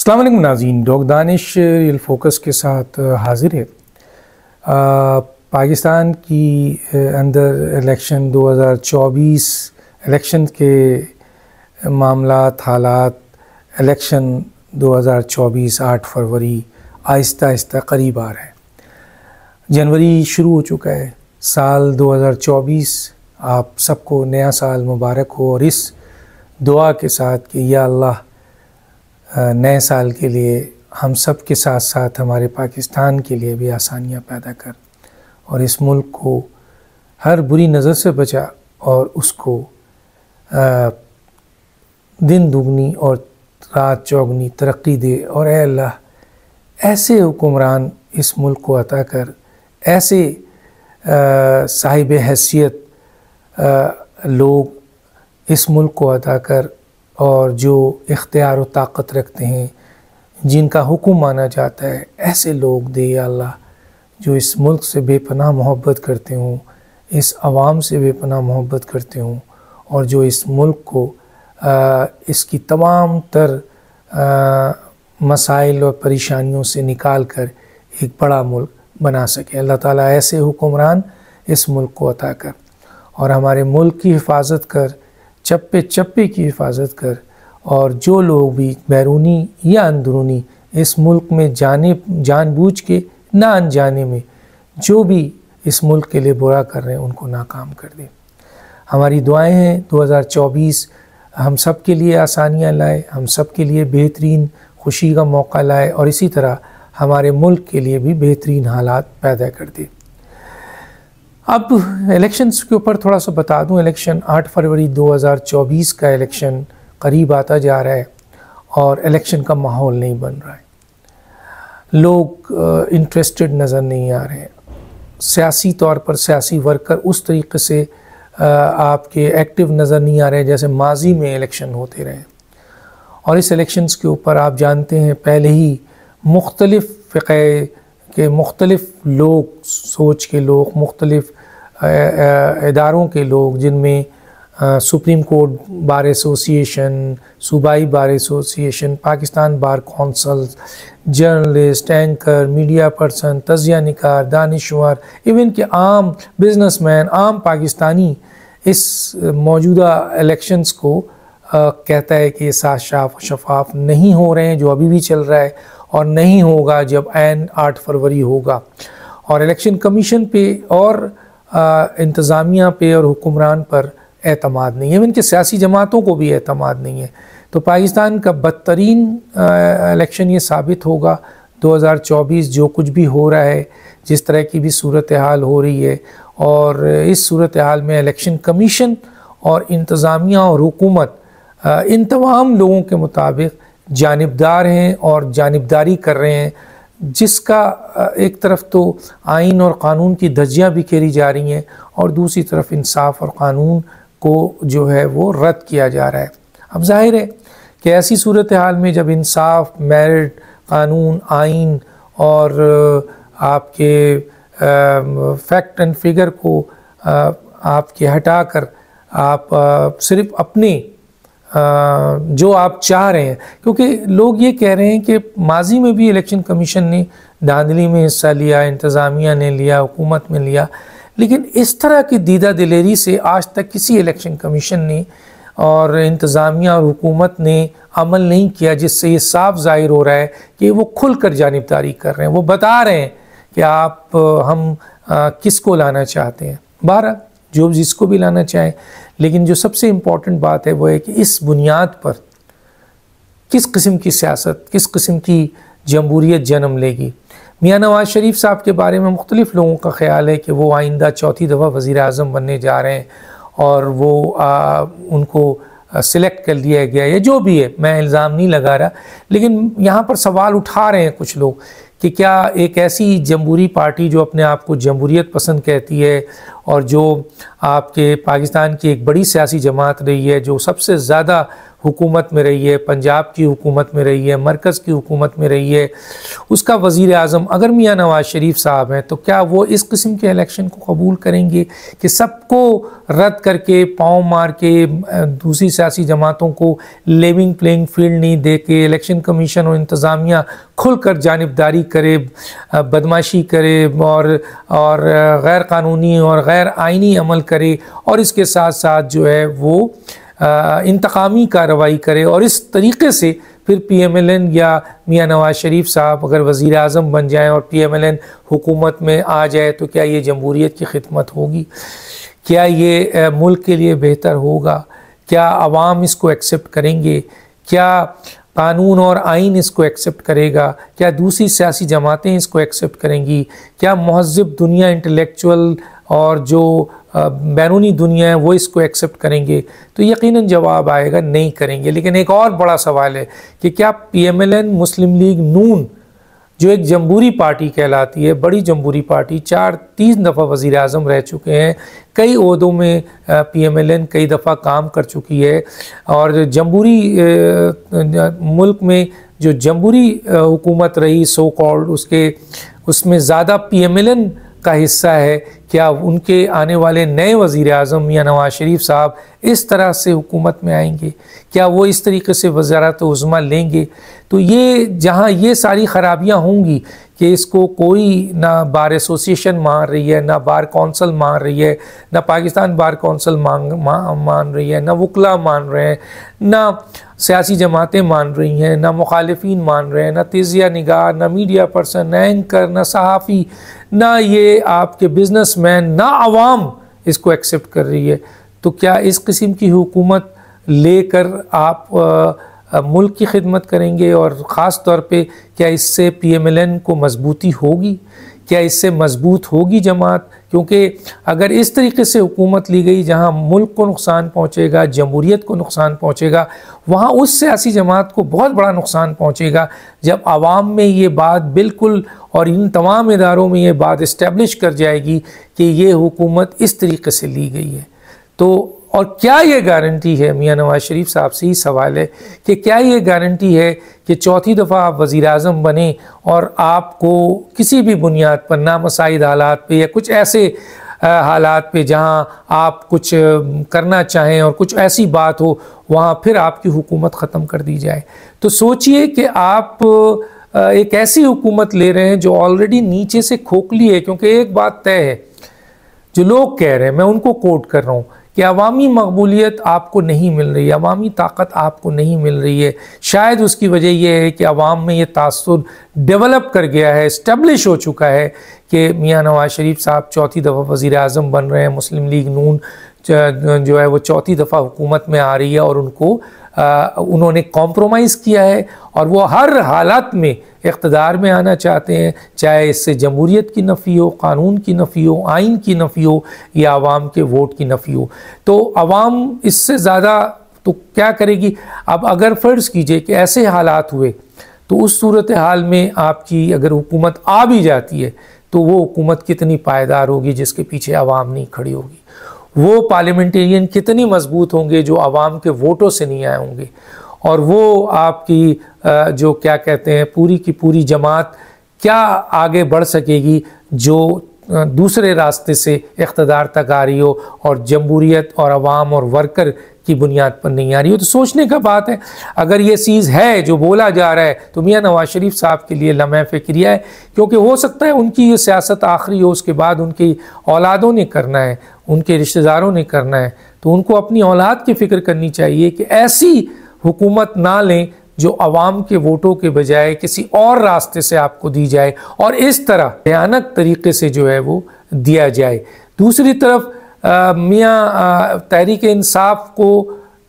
अस्सलाम वालेकुम नाज़रीन, डॉक्टर दानिश रियल फोकस के साथ हाज़िर है। पाकिस्तान की अंदर इलेक्शन 2024 इलेक्शन के मामलात हालात इलेक्शन 2024 8 फरवरी आहिस्ता आहिस्ता करीब आ रहा है। जनवरी शुरू हो चुका है। साल 2024 आप सबको नया साल मुबारक हो और इस दुआ के साथ कि या अल्लाह नए साल के लिए हम सब के साथ साथ हमारे पाकिस्तान के लिए भी आसानियाँ पैदा कर और इस मुल्क को हर बुरी नज़र से बचा और उसको दिन दुगनी और रात चौगनी तरक्की दे। और ए अल्लाह ऐसे हुक्मरान इस मुल्क को अता कर, ऐसे साहिब हैसियत लोग इस मुल्क को अता कर और जो इख्तियार व ताकत रखते हैं, जिनका हुक्म माना जाता है, ऐसे लोग दे या अल्लाह जो इस मुल्क से बेपनाह मोहब्बत करते हों, इस आवाम से बेपनाह मोहब्बत करते हों और जो इस मुल्क को इसकी तमाम तर मसाइल और परेशानियों से निकाल कर एक बड़ा मुल्क बना सके। अल्लाह ताला ऐसे हुक्मरान इस मुल्क को अता कर और हमारे मुल्क की हिफाजत कर, चप्पे चप्पे की हिफाजत कर। और जो लोग भी बैरूनी या अंदरूनी इस मुल्क में जानबूझ के ना अनजाने में जो भी इस मुल्क के लिए बुरा कर रहे हैं उनको नाकाम कर दे। हमारी दुआएं हैं 2024 हम सब के लिए आसानियां लाए, हम सब के लिए बेहतरीन खुशी का मौका लाए और इसी तरह हमारे मुल्क के लिए भी बेहतरीन हालात पैदा कर दे। अब इलेक्शंस के ऊपर थोड़ा सा बता दूं। इलेक्शन 8 फरवरी 2024 का इलेक्शन करीब आता जा रहा है और इलेक्शन का माहौल नहीं बन रहा है। लोग इंटरेस्टेड नज़र नहीं आ रहे हैं। सियासी तौर पर सियासी वर्कर उस तरीके से आपके एक्टिव नज़र नहीं आ रहे हैं जैसे माजी में इलेक्शन होते रहे। और इस इलेक्शंस के ऊपर आप जानते हैं पहले ही मुख्तलिफ़ फ़िक़े के मुख्तलिफ़ लोग, सोच के लोग, मुख्तलिफ़ इदारों के लोग, जिनमें सुप्रीम कोर्ट बार एसोसिएशन, सूबाई bar association, Pakistan bar council, journalist, anchor, media person, तजिया निकार, दानिशवर, इवन के आम बिजनेसमैन, आम पाकिस्तानी इस मौजूदा इलेक्शंस को कहता है कि ये साफ शफाफ नहीं हो रहे हैं जो अभी भी चल रहा है और नहीं होगा जब ऐन 8 फरवरी होगा। और इलेक्शन कमीशन पे और इंतज़ामिया पे और हुक्मरान पर एतमाद नहीं है, इनके सियासी जमातों को भी एतमाद नहीं है। तो पाकिस्तान का बदतरीन इलेक्शन ये साबित होगा 2024 जो कुछ भी हो रहा है, जिस तरह की भी सूरत हाल हो रही है। और इस सूरत हाल में इलेक्शन कमीशन और इंतज़ामिया और हुकूमत इन तमाम लोगों के मुताबिक जानिबदार हैं और जानिबदारी कर रहे हैं, जिसका एक तरफ तो आइन और क़ानून की धज्जियाँ बिखेरी जा रही हैं और दूसरी तरफ इंसाफ और क़ानून को जो है वो रद्द किया जा रहा है। अब जाहिर है कि ऐसी सूरत हाल में जब इंसाफ, मेरिट, क़ानून, आइन और आपके फैक्ट एंड फिगर को आपके हटा कर आप सिर्फ अपने जो आप चाह रहे हैं, क्योंकि लोग ये कह रहे हैं कि माजी में भी इलेक्शन कमीशन ने धांधली में हिस्सा लिया, इंतज़ामिया ने लिया, हुकूमत में लिया, लेकिन इस तरह की दीदा दिलेरी से आज तक किसी इलेक्शन कमीशन ने और इंतज़ामिया और हुकूमत ने अमल नहीं किया, जिससे ये साफ ज़ाहिर हो रहा है कि वो खुलकर जानिबदारी कर रहे हैं। वो बता रहे हैं कि आप हम किसको लाना चाहते हैं, बहरहाल जो जिसको भी लाना चाहें, लेकिन जो सबसे इम्पॉर्टेंट बात है वो है कि इस बुनियाद पर किस किस्म की सियासत, किस किस्म की जमहूरियत जन्म लेगी। मियाँ नवाज शरीफ साहब के बारे में मुख्तलिफ़ लोगों का ख्याल है कि वो आइंदा चौथी दफ़ा वज़ीर आज़म बनने जा रहे हैं और वो उनको सिलेक्ट कर लिया गया है, जो भी है, मैं इल्ज़ाम नहीं लगा रहा, लेकिन यहाँ पर सवाल उठा रहे हैं कुछ लोग कि क्या एक ऐसी जमहूरी पार्टी जो अपने आप को जमहूरियत पसंद कहती है और जो आपके पाकिस्तान की एक बड़ी सियासी जमात रही है, जो सबसे ज़्यादा हुकूमत में रही है, पंजाब की हुकूमत में रही है, मरकज़ की हुकूमत में रही है, उसका वज़ीर आज़म अगर मियाँ नवाज़ शरीफ साहब हैं, तो क्या वो इस किस्म के इलेक्शन को कबूल करेंगे कि सबको रद्द करके पाँव मार के दूसरी सियासी जमातों को लेवलिंग प्लेइंग फील्ड नहीं दे के इलेक्शन कमीशन और इंतज़ामिया खुलकर जानिबदारी करे, बदमाशी करे और गैर कानूनी और गैर आइनी अमल करे और इसके साथ साथ जो है वो इंतकामी कार्रवाई करे और इस तरीके से फिर PMLN या मियाँ नवाज़ शरीफ साहब अगर वज़ीर आज़म बन जाएं और PMLN हुकूमत में आ जाए, तो क्या ये जमहूरियत की खिदमत होगी? क्या ये मुल्क के लिए बेहतर होगा? क्या आवाम इसको एक्सेप्ट करेंगे? क्या कानून और आइन इसको एक्सेप्ट करेगा? क्या दूसरी सियासी जमातें इसको एक्सेप्ट करेंगी? क्या महज़्ज़ब दुनिया, इंटेलेक्चुअल और जो बैरूनी दुनिया है वो इसको एक्सेप्ट करेंगे? तो यकीनन जवाब आएगा नहीं करेंगे। लेकिन एक और बड़ा सवाल है कि क्या PMLN, मुस्लिम लीग नून, जो एक जमहूरी पार्टी कहलाती है, बड़ी जमहूरी पार्टी, 3 दफ़ा वज़ीर आज़म रह चुके हैं, कई ओहदों में PMLN कई दफ़ा काम कर चुकी है और जमहूरी मुल्क में जो जमहूरी हुकूमत रही सो कॉल्ड, उसमें ज़्यादा PMLN का हिस्सा है। क्या उनके आने वाले नए वज़ीर आज़म मियाँ नवाज़ शरीफ साहब इस तरह से हुकूमत में आएंगे? क्या वो इस तरीके से वज़ारत उज़्मा लेंगे? तो ये जहाँ ये सारी ख़राबियाँ होंगी कि इसको कोई ना बार एसोसिएशन मान रही है, ना बार कौंसल मान रही है, ना पाकिस्तान बार कौंसल मान रही है, ना वकला मान रहे हैं, ना सियासी जमातें मान रही हैं, ना मुखालिफिन मान रहे हैं, ना तजिया निगार, ना मीडिया पर्सन, ना एंकर, ना सहाफ़ी, ना ये आपके बिजनेसमैन, ना आवाम इसको एक्सेप्ट कर रही है। तो क्या इस किस्म की हुकूमत लेकर आप मुल्क की खिदमत करेंगे? और ख़ास तौर पे क्या इससे PMLN को मजबूती होगी? क्या इससे मजबूत होगी जमात? क्योंकि अगर इस तरीके से हुकूमत ली गई जहां मुल्क को नुकसान पहुंचेगा, जमहूरियत को नुकसान पहुंचेगा, वहां उस सियासी जमात को बहुत बड़ा नुकसान पहुंचेगा जब आवाम में ये बात बिल्कुल और इन तमाम इदारों में ये बात इस्टेब्लिश कर जाएगी कि ये हुकूमत इस तरीके से ली गई है। तो और क्या ये गारंटी है, मियाँ नवाज़ शरीफ साहब से ही सवाल है कि क्या ये गारंटी है कि चौथी दफ़ा आप वज़ीर आज़म बने और आपको किसी भी बुनियाद पर नामसाइद हालात पे या कुछ ऐसे हालात पे जहाँ आप कुछ करना चाहें और कुछ ऐसी बात हो वहाँ फिर आपकी हुकूमत ख़त्म कर दी जाए? तो सोचिए कि आप एक ऐसी हुकूमत ले रहे हैं जो ऑलरेडी नीचे से खोखली है। क्योंकि एक बात तय है, जो लोग कह रहे हैं, मैं उनको कोट कर रहा हूँ कि अवामी मकबूलियत आपको नहीं मिल रही है, अवामी ताकत आपको नहीं मिल रही है। शायद उसकी वजह यह है कि अवाम में ये तासुर डेवलप कर गया है, इस्टेब्लिश हो चुका है कि मियाँ नवाज़ शरीफ साहब चौथी दफ़ा वज़ीर आज़म बन रहे हैं, मुस्लिम लीग नून जो है वो चौथी दफ़ा हुकूमत में आ रही है और उन्होंने कॉम्प्रोमाइज़ किया है और वो हर हालत में इक़्तिदार में आना चाहते हैं, चाहे इससे जमहूरियत की नफ़ी हो, कानून की नफ़ी हो, आइन की नफ़ी हो या आवाम के वोट की नफ़ी हो। तो आवाम इससे ज़्यादा तो क्या करेगी? अब अगर फ़र्ज़ कीजिए कि ऐसे हालात हुए तो उस सूरत हाल में आपकी अगर हुकूमत आ भी जाती है तो वो हुकूमत कितनी पायदार होगी जिसके पीछे आवाम नहीं खड़ी होगी? वो पार्लियामेंटेरियन कितनी मजबूत होंगे जो आवाम के वोटों से नहीं आए होंगे? और वो आपकी जो क्या कहते हैं पूरी की पूरी जमात क्या आगे बढ़ सकेगी जो दूसरे रास्ते से इक़्तिदार तक आ रही हो और जमहूरियत और अवाम और वर्कर की बुनियाद पर नहीं आ रही हो? तो सोचने का बात है। अगर ये चीज़ है जो बोला जा रहा है तो मियाँ नवाज़ शरीफ साहब के लिए लम्हे फ़िक्रिया है, क्योंकि हो सकता है उनकी ये सियासत आखिरी हो, उसके बाद उनकी औलादों ने करना है, उनके रिश्तेदारों ने करना है। तो उनको अपनी औलाद की फ़िक्र करनी चाहिए कि ऐसी हुकूमत ना लें जो अवाम के वोटों के बजाय किसी और रास्ते से आपको दी जाए और इस तरह भयानक तरीके से जो है वो दिया जाए। दूसरी तरफ मियाँ तहरीक इंसाफ को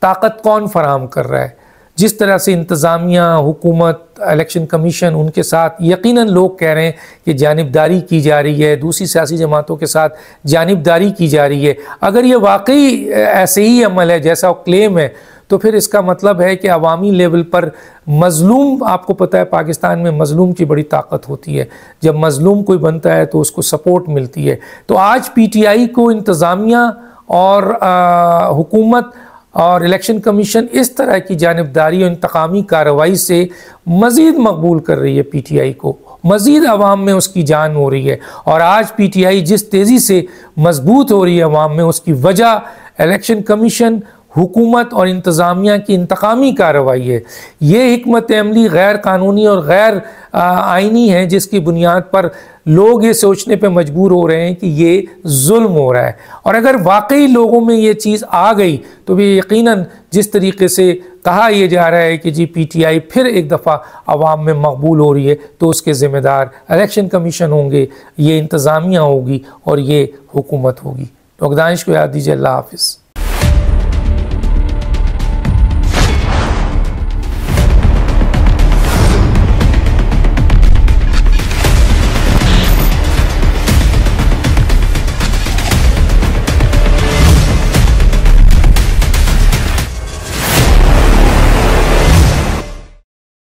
ताकत कौन फराहम कर रहा है? जिस तरह से इंतज़ामिया, हुकूमत, इलेक्शन कमीशन उनके साथ यकीनन लोग कह रहे हैं कि जानिबदारी की जा रही है, दूसरी सियासी जमातों के साथ जानिबदारी की जा रही है। अगर ये वाकई ऐसे ही अमल है जैसा क्लेम है तो फिर इसका मतलब है कि अवामी लेवल पर मज़लूम, आपको पता है पाकिस्तान में मज़लूम की बड़ी ताकत होती है, जब मज़लूम कोई बनता है तो उसको सपोर्ट मिलती है। तो आज PTI को इंतज़ामिया और हुकूमत और इलेक्शन कमीशन इस तरह की जानिबदारी और इंतकामी कार्रवाई से मज़ीद मकबूल कर रही है, PTI को मज़ीद अवाम में उसकी जान हो रही है। और आज PTI जिस तेज़ी से मजबूत हो रही है अवाम में, उसकी वजह इलेक्शन कमीशन, हुकूमत और इंतज़ामिया की इंतकामी कार्रवाई है। ये हिकमत अमली गैर कानूनी और गैर आइनी है, जिसकी बुनियाद पर लोग ये सोचने पे मजबूर हो रहे हैं कि ये जुल्म हो रहा है। और अगर वाकई लोगों में ये चीज़ आ गई तो भी यकीनन जिस तरीके से कहा यह जा रहा है कि जी PTI फिर एक दफ़ा अवाम में मकबूल हो रही है, तो उसके ज़िम्मेदार इलेक्शन कमीशन होंगे, ये इंतज़ामिया होगी और ये हुकूमत होगी। तो दानिश को याद दीजिए। अल्लाह हाफ़िज़।